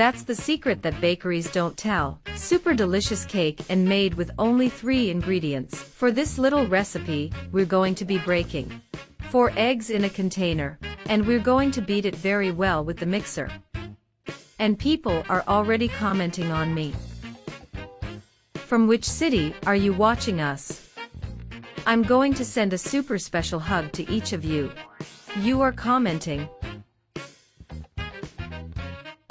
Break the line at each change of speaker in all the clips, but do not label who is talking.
That's the secret that bakeries don't tell. Super delicious cake and made with only 3 ingredients. For this little recipe, we're going to be breaking 4 eggs in a container, and we're going to beat it very well with the mixer. And people are already commenting on me. From which city are you watching us? I'm going to send a super special hug to each of you. You are commenting.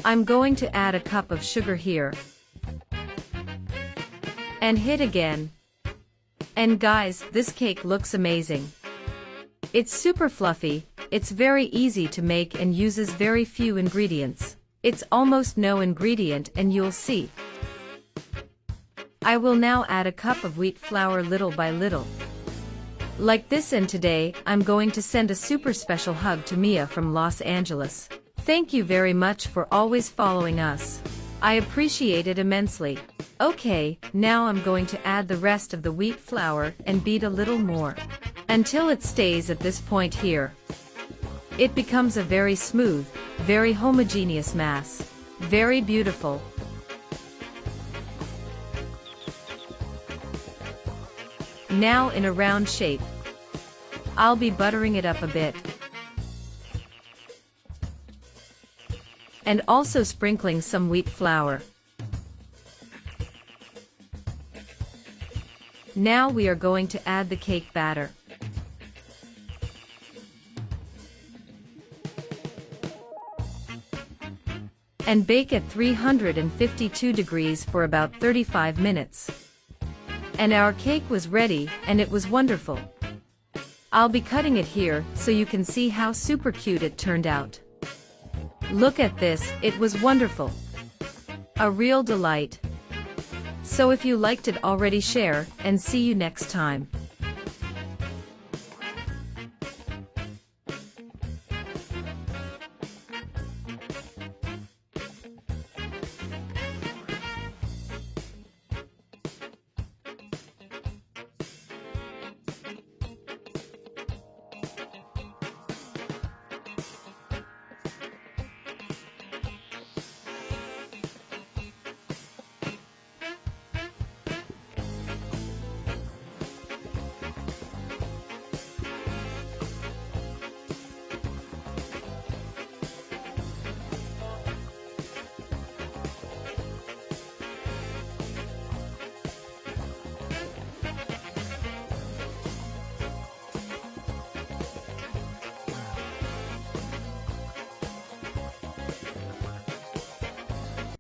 I'm going to add a cup of sugar here. And hit again. And guys, this cake looks amazing. It's super fluffy, it's very easy to make and uses very few ingredients. It's almost no ingredient and you'll see. I will now add a cup of wheat flour little by little. Like this, and today, I'm going to send a super special hug to Mia from Los Angeles. Thank you very much for always following us. I appreciate it immensely. Okay, now I'm going to add the rest of the wheat flour and beat a little more. Until it stays at this point here. It becomes a very smooth, very homogeneous mass. Very beautiful. Now in a round shape. I'll be buttering it up a bit. And also sprinkling some wheat flour. Now we are going to add the cake batter. And bake at 352 degrees for about 35 minutes. And our cake was ready, and it was wonderful. I'll be cutting it here, so you can see how super cute it turned out. Look at this, it was wonderful. A real delight. So if you liked it already, share, and see you next time.